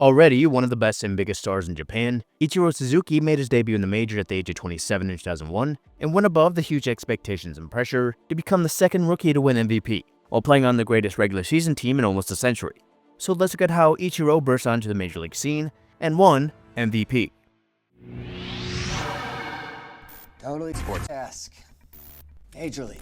Already one of the best and biggest stars in Japan, Ichiro Suzuki made his debut in the major at the age of 27 in 2001 and went above the huge expectations and pressure to become the second rookie to win MVP, while playing on the greatest regular season team in almost a century. So let's look at how Ichiro burst onto the major league scene and won MVP. Totally sports-esque. Major league.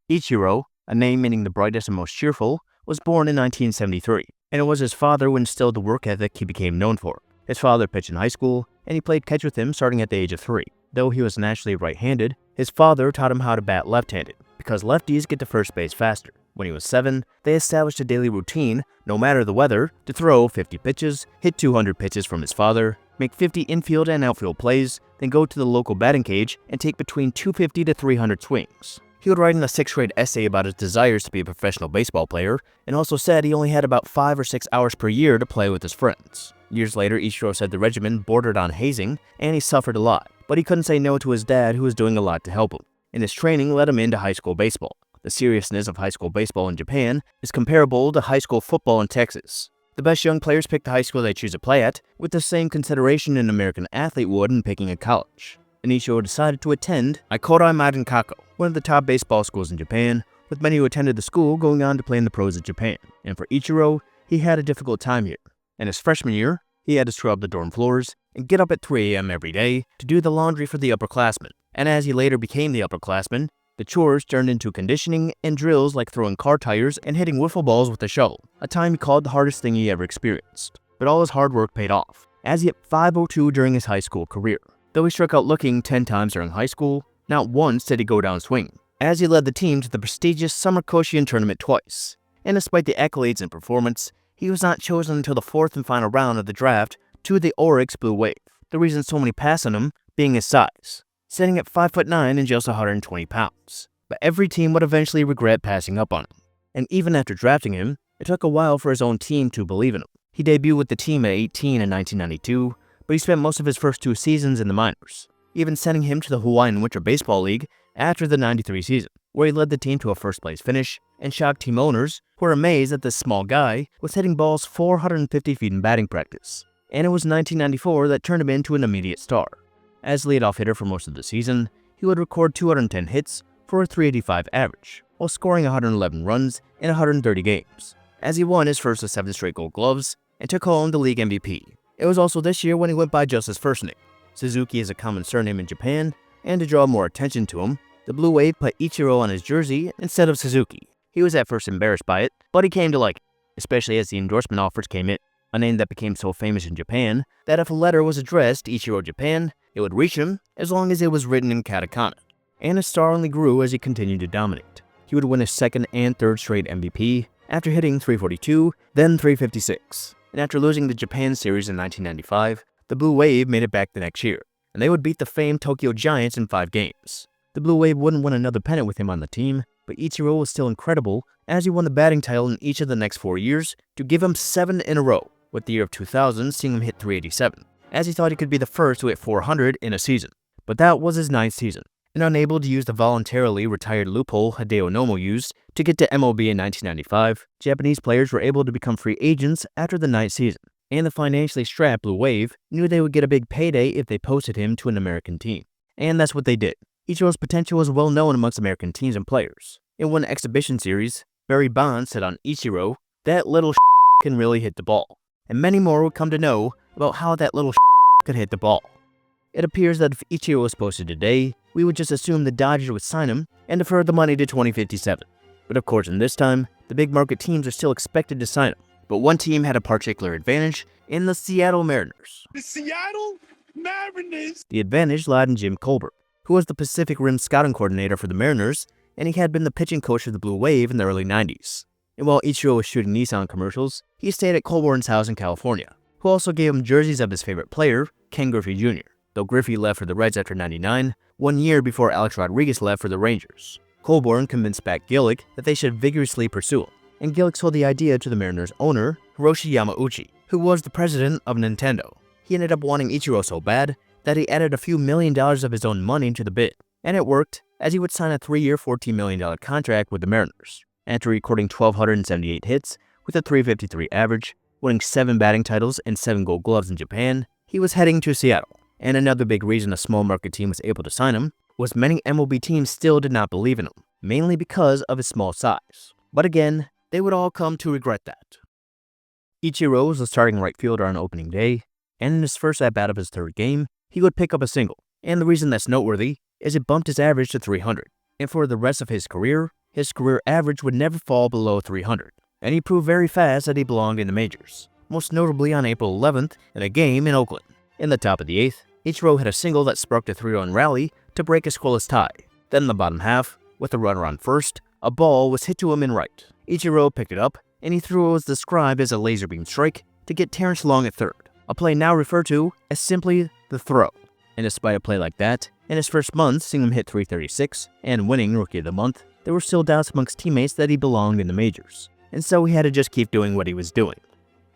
Ichiro, a name meaning the brightest and most cheerful, was born in 1973, and it was his father who instilled the work ethic he became known for. His father pitched in high school, and he played catch with him starting at the age of 3. Though he was naturally right-handed, his father taught him how to bat left-handed, because lefties get to first base faster. When he was 7, they established a daily routine, no matter the weather, to throw 50 pitches, hit 200 pitches from his father, make 50 infield and outfield plays, then go to the local batting cage and take between 250 to 300 swings. He would write in a 6th-grade essay about his desires to be a professional baseball player, and also said he only had about 5 or 6 hours per year to play with his friends. Years later, Ichiro said the regimen bordered on hazing, and he suffered a lot, but he couldn't say no to his dad, who was doing a lot to help him. And his training led him into high school baseball. The seriousness of high school baseball in Japan is comparable to high school football in Texas. The best young players pick the high school they choose to play at, with the same consideration an American athlete would in picking a college. And Ichiro decided to attend Ichiro Suzuki, one of the top baseball schools in Japan, with many who attended the school going on to play in the pros of Japan. And for Ichiro, he had a difficult time here. In his freshman year, he had to scrub the dorm floors and get up at 3 a.m. every day to do the laundry for the upperclassmen. And as he later became the upperclassman, the chores turned into conditioning and drills like throwing car tires and hitting wiffle balls with a shovel, a time he called the hardest thing he ever experienced. But all his hard work paid off, as he hit .502 during his high school career. Though he struck out looking 10 times during high school, not once did he go down swinging, as he led the team to the prestigious Summer Koshien tournament twice. And despite the accolades and performance, he was not chosen until the 4th and final round of the draft to the Oryx Blue Wave, the reason so many passed on him being his size, sitting at 5'9" and just 120 pounds. But every team would eventually regret passing up on him. And even after drafting him, it took a while for his own team to believe in him. He debuted with the team at 18 in 1992, but he spent most of his first 2 seasons in the minors, even sending him to the Hawaiian Winter Baseball League after the 93 season, where he led the team to a first-place finish and shocked team owners who were amazed that this small guy was hitting balls 450 feet in batting practice. And it was 1994 that turned him into an immediate star. As leadoff hitter for most of the season, he would record 210 hits for a .385 average, while scoring 111 runs in 130 games, as he won his first of 7 straight Gold Gloves and took home the league MVP. It was also this year when he went by just his first name. Suzuki is a common surname in Japan, and to draw more attention to him, the Blue Wave put Ichiro on his jersey instead of Suzuki. He was at first embarrassed by it, but he came to like it, especially as the endorsement offers came in, a name that became so famous in Japan that if a letter was addressed to Ichiro Japan, it would reach him as long as it was written in katakana. And his star only grew as he continued to dominate. He would win his 2nd and 3rd straight MVP after hitting .342, then .356. And after losing the Japan Series in 1995, the Blue Wave made it back the next year, and they would beat the famed Tokyo Giants in 5 games. The Blue Wave wouldn't win another pennant with him on the team, but Ichiro was still incredible as he won the batting title in each of the next 4 years to give him 7 in a row, with the year of 2000 seeing him hit .387, as he thought he could be the first to hit 400 in a season. But that was his 9th season, and unable to use the voluntarily retired loophole Hideo Nomo used to get to MLB in 1995, Japanese players were able to become free agents after the 9th season, and the financially strapped Blue Wave knew they would get a big payday if they posted him to an American team. And that's what they did. Ichiro's potential was well known amongst American teams and players. In one exhibition series, Barry Bonds said on Ichiro, "That little can really hit the ball." And many more would come to know about how that little could hit the ball. It appears that if Ichiro was posted today, we would just assume the Dodgers would sign him and defer the money to 2057. But of course, in this time, the big market teams are still expected to sign him. But one team had a particular advantage in the Seattle Mariners. The Seattle Mariners! The advantage lied in Jim Colbert, who was the Pacific Rim scouting coordinator for the Mariners, and he had been the pitching coach of the Blue Wave in the early 90s. And while Ichiro was shooting Nissan commercials, he stayed at Colborne's house in California, who also gave him jerseys of his favorite player, Ken Griffey Jr., though Griffey left for the Reds after '99, 1 year before Alex Rodriguez left for the Rangers. Colborne convinced Pat Gillick that they should vigorously pursue him, and Gillick sold the idea to the Mariners' owner, Hiroshi Yamauchi, who was the president of Nintendo. He ended up wanting Ichiro so bad that he added a few $1 million of his own money to the bid, and it worked, as he would sign a 3-year, $14 million contract with the Mariners. After recording 1,278 hits with a .353 average, winning 7 batting titles and 7 gold gloves in Japan, he was heading to Seattle. And another big reason a small market team was able to sign him was many MLB teams still did not believe in him, mainly because of his small size. But again, they would all come to regret that. Ichiro was the starting right fielder on opening day, and in his first at-bat of his third game, he would pick up a single. And the reason that's noteworthy is it bumped his average to 300. And for the rest of his career average would never fall below 300. And he proved very fast that he belonged in the majors, most notably on April 11th in a game in Oakland. In the top of the 8th, Ichiro hit a single that sparked a 3-run rally to break a scoreless tie. Then in the bottom half, with a runner on first, a ball was hit to him in right. Ichiro picked it up, and he threw what was described as a laser beam strike to get Terrence Long at third, a play now referred to as simply the throw. And despite a play like that, in his first month seeing him hit .336 and winning Rookie of the Month, there were still doubts amongst teammates that he belonged in the majors, and so he had to just keep doing what he was doing.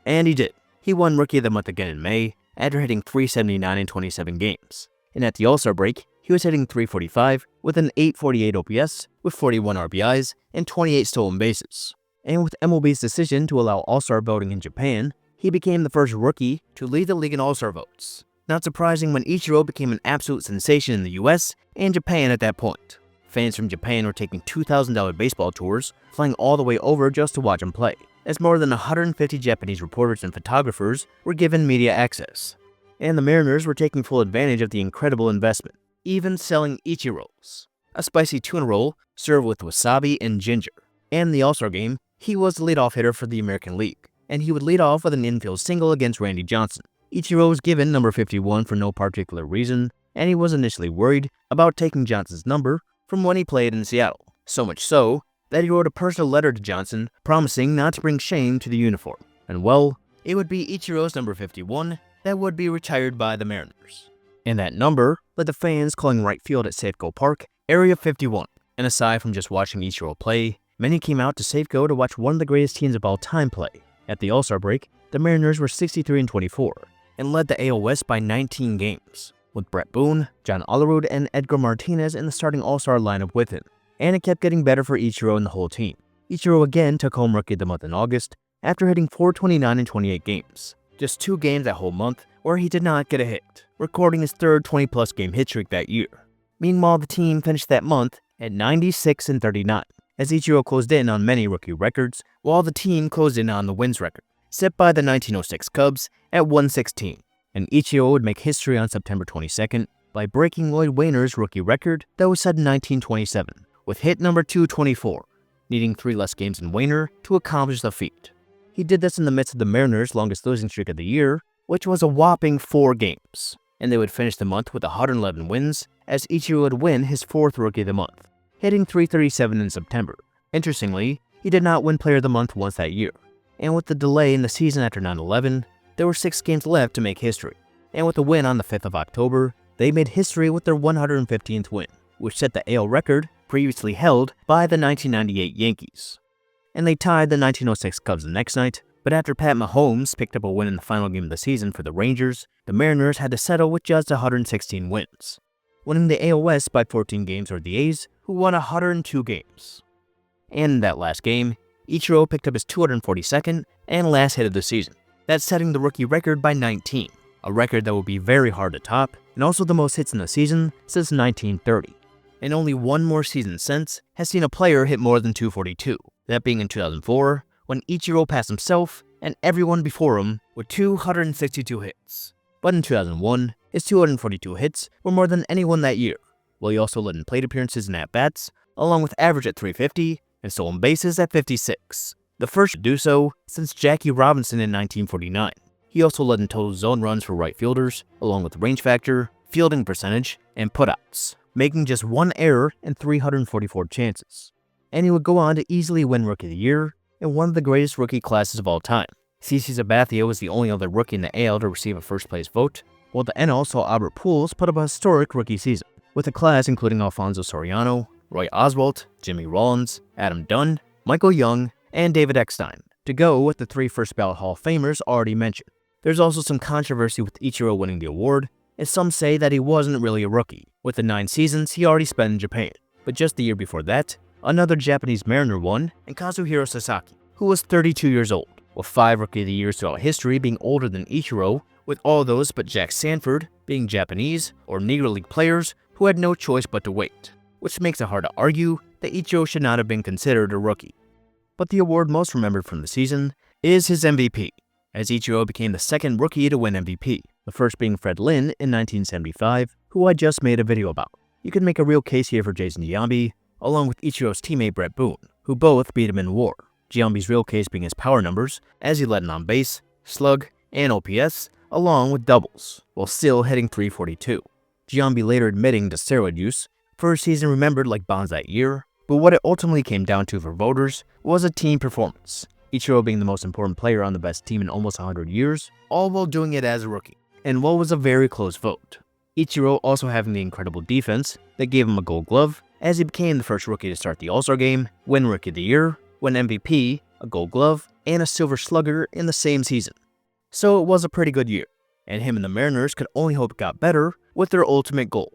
And he did. He won Rookie of the Month again in May, after hitting .379 in 27 games. And at the All-Star break, he was hitting .345 with an .848 OPS with 41 RBIs and 28 stolen bases. And with MLB's decision to allow All-Star voting in Japan, he became the first rookie to lead the league in All-Star votes. Not surprising when Ichiro became an absolute sensation in the US and Japan at that point. Fans from Japan were taking $2,000 baseball tours, flying all the way over just to watch him play, as more than 150 Japanese reporters and photographers were given media access. And the Mariners were taking full advantage of the incredible investment, even selling Ichiros, a spicy tuna roll served with wasabi and ginger. And in the All-Star game, he was the leadoff hitter for the American League, and he would lead off with an infield single against Randy Johnson. Ichiro was given number 51 for no particular reason, and he was initially worried about taking Johnson's number from when he played in Seattle, so much so that he wrote a personal letter to Johnson promising not to bring shame to the uniform. And well, it would be Ichiro's number 51 that would be retired by the Mariners. And that number led the fans calling right field at Safeco Park Area 51. And aside from just watching Ichiro play, many came out to Safeco to watch one of the greatest teams of all time play. At the All-Star break, the Mariners were 63-24 and led the AL West by 19 games, with Brett Boone, John Olerud, and Edgar Martinez in the starting All-Star lineup with him. And it kept getting better for Ichiro and the whole team. Ichiro again took home Rookie of the Month in August after hitting .429 in 28 games. Just 2 games that whole month where he did not get a hit, recording his third 20-plus game hit streak that year. Meanwhile, the team finished that month at 96-39, as Ichiro closed in on many rookie records, while the team closed in on the wins record, set by the 1906 Cubs at 116. And Ichiro would make history on September 22nd by breaking Lloyd Wayner's rookie record that was set in 1927, with hit number 224, needing 3 less games than Wayner to accomplish the feat. He did this in the midst of the Mariners' longest losing streak of the year, which was a whopping 4 games, and they would finish the month with 111 wins, as Ichiro would win his 4th Rookie of the Month, hitting .337 in September. Interestingly, he did not win Player of the Month once that year, and with the delay in the season after 9/11, there were 6 games left to make history, and with the win on the 5th of October, they made history with their 115th win, which set the AL record previously held by the 1998 Yankees. And they tied the 1906 Cubs the next night, but after Pat Mahomes picked up a win in the final game of the season for the Rangers, the Mariners had to settle with just 116 wins, winning the AL West by 14 games over the A's, who won 102 games. And in that last game, Ichiro picked up his 242nd and last hit of the season. That's setting the rookie record by 19, a record that will be very hard to top, and also the most hits in a season since 1930. And only one more season since has seen a player hit more than 242, that being in 2004, when Ichiro passed himself and everyone before him with 262 hits. But in 2001, his 242 hits were more than anyone that year, while he also led in plate appearances and at-bats, along with average at 350 and stolen bases at 56, the first to do so since Jackie Robinson in 1949. He also led in total zone runs for right fielders, along with range factor, fielding percentage, and putouts, making just 1 error in 344 chances. And he would go on to easily win Rookie of the Year in one of the greatest rookie classes of all time. CeCe Sabathia was the only other rookie in the AL to receive a first-place vote, while the NL saw Albert Pujols put up a historic rookie season, with a class including Alfonso Soriano, Roy Oswalt, Jimmy Rollins, Adam Dunn, Michael Young, and David Eckstein, to go with the 3 first-ballot Hall of Famers already mentioned. There's also some controversy with Ichiro winning the award, as some say that he wasn't really a rookie, with the 9 seasons he already spent in Japan. But just the year before that, another Japanese Mariner won, and Kazuhiro Sasaki, who was 32 years old. with 5 Rookie of the Years throughout history being older than Ichiro, with all those but Jack Sanford being Japanese or Negro League players who had no choice but to wait, which makes it hard to argue that Ichiro should not have been considered a rookie. But the award most remembered from the season is his MVP, as Ichiro became the second rookie to win MVP, the first being Fred Lynn in 1975, who I just made a video about. You can make a real case here for Jason Giambi, along with Ichiro's teammate Brett Boone, who both beat him in WAR. Giambi's real case being his power numbers, as he led in on base, slug, and OPS, along with doubles, while still hitting .342. Giambi later admitting to steroid use, for a season remembered like bonds that year, but what it ultimately came down to for voters was a team performance, Ichiro being the most important player on the best team in almost 100 years, all while doing it as a rookie, and what was a very close vote. Ichiro also having the incredible defense that gave him a Gold Glove, as he became the first rookie to start the All-Star Game, win Rookie of the Year, win MVP, a Gold Glove, and a Silver Slugger in the same season. So it was a pretty good year, and him and the Mariners could only hope it got better with their ultimate goal.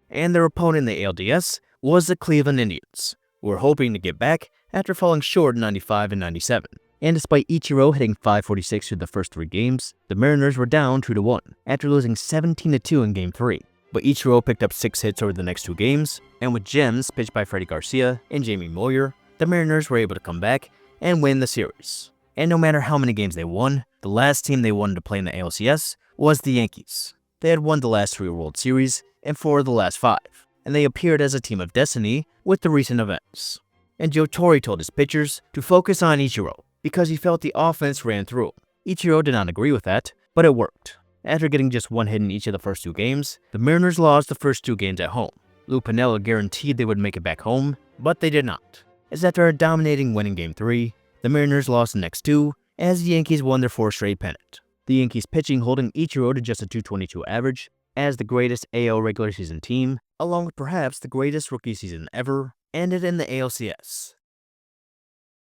And their opponent in the ALDS was the Cleveland Indians, who were hoping to get back after falling short in 95 and 97. And despite Ichiro hitting .546 through the first 3 games, the Mariners were down 2-1 after losing 17-2 in Game 3. But Ichiro picked up 6 hits over the next 2 games, and with gems pitched by Freddie Garcia and Jamie Moyer, the Mariners were able to come back and win the series. And no matter how many games they won, the last team they wanted to play in the ALCS was the Yankees. They had won the last 3 World Series and 4 of the last 5, and they appeared as a team of destiny with the recent events. And Joe Torre told his pitchers to focus on Ichiro because he felt the offense ran through him. Ichiro did not agree with that, but it worked. After getting just 1 hit in each of the first 2 games, the Mariners lost the first 2 games at home. Lou Piniella guaranteed they would make it back home, but they did not, as after a dominating win in Game 3, the Mariners lost the next 2 as the Yankees won their 4th straight pennant. The Yankees pitching holding Ichiro to just a .222 average as the greatest AL regular season team, along with perhaps the greatest rookie season ever, ended in the ALCS.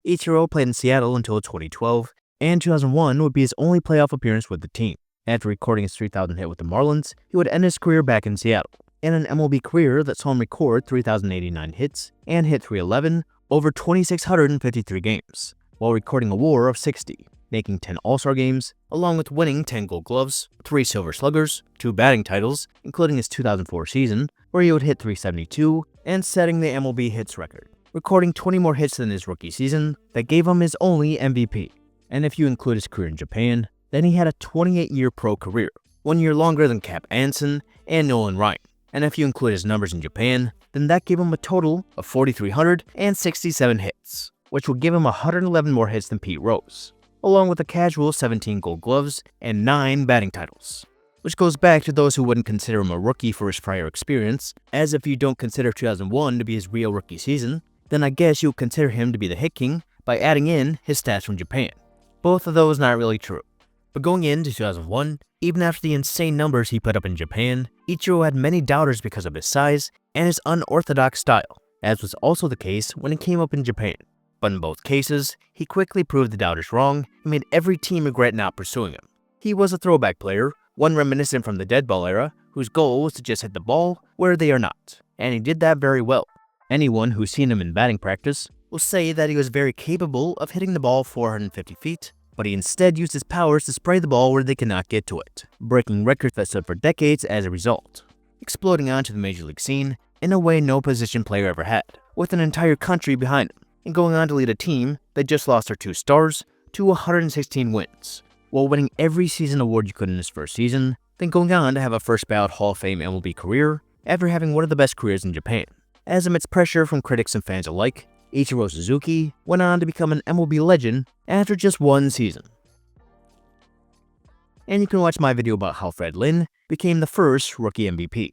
Ichiro played in Seattle until 2012, and 2001 would be his only playoff appearance with the team. After recording his 3,000 hit with the Marlins, he would end his career back in Seattle, in an MLB career that saw him record 3,089 hits and hit .311 over 2,653 games, while recording a WAR of 60, making 10 All-Star games, along with winning 10 Gold Gloves, 3 Silver Sluggers, 2 batting titles, including his 2004 season, where he would hit .372, and setting the MLB hits record, recording 20 more hits than his rookie season that gave him his only MVP. And if you include his career in Japan, then he had a 28-year pro career, 1 year longer than Cap Anson and Nolan Ryan. And if you include his numbers in Japan, then that gave him a total of 4,367 hits, which would give him 111 more hits than Pete Rose, along with a casual 17 Gold Gloves and 9 batting titles. Which goes back to those who wouldn't consider him a rookie for his prior experience, as if you don't consider 2001 to be his real rookie season, then I guess you would consider him to be the hit king by adding in his stats from Japan. Both of those not really true. But going into 2001, even after the insane numbers he put up in Japan, Ichiro had many doubters because of his size and his unorthodox style, as was also the case when he came up in Japan. But in both cases, he quickly proved the doubters wrong and made every team regret not pursuing him. He was a throwback player, one reminiscent from the dead ball era, whose goal was to just hit the ball where they are not, and he did that very well. Anyone who's seen him in batting practice will say that he was very capable of hitting the ball 450 feet, but he instead used his powers to spray the ball where they cannot get to it, breaking records that stood for decades as a result, exploding onto the major league scene in a way no position player ever had, with an entire country behind him, and going on to lead a team that just lost their 2 stars to 116 wins, while winning every season award you could in his first season, then going on to have a first ballot Hall of Fame MLB career after having one of the best careers in Japan. As amidst pressure from critics and fans alike, Ichiro Suzuki went on to become an MLB legend after just 1 season. And you can watch my video about how Fred Lynn became the first rookie MVP.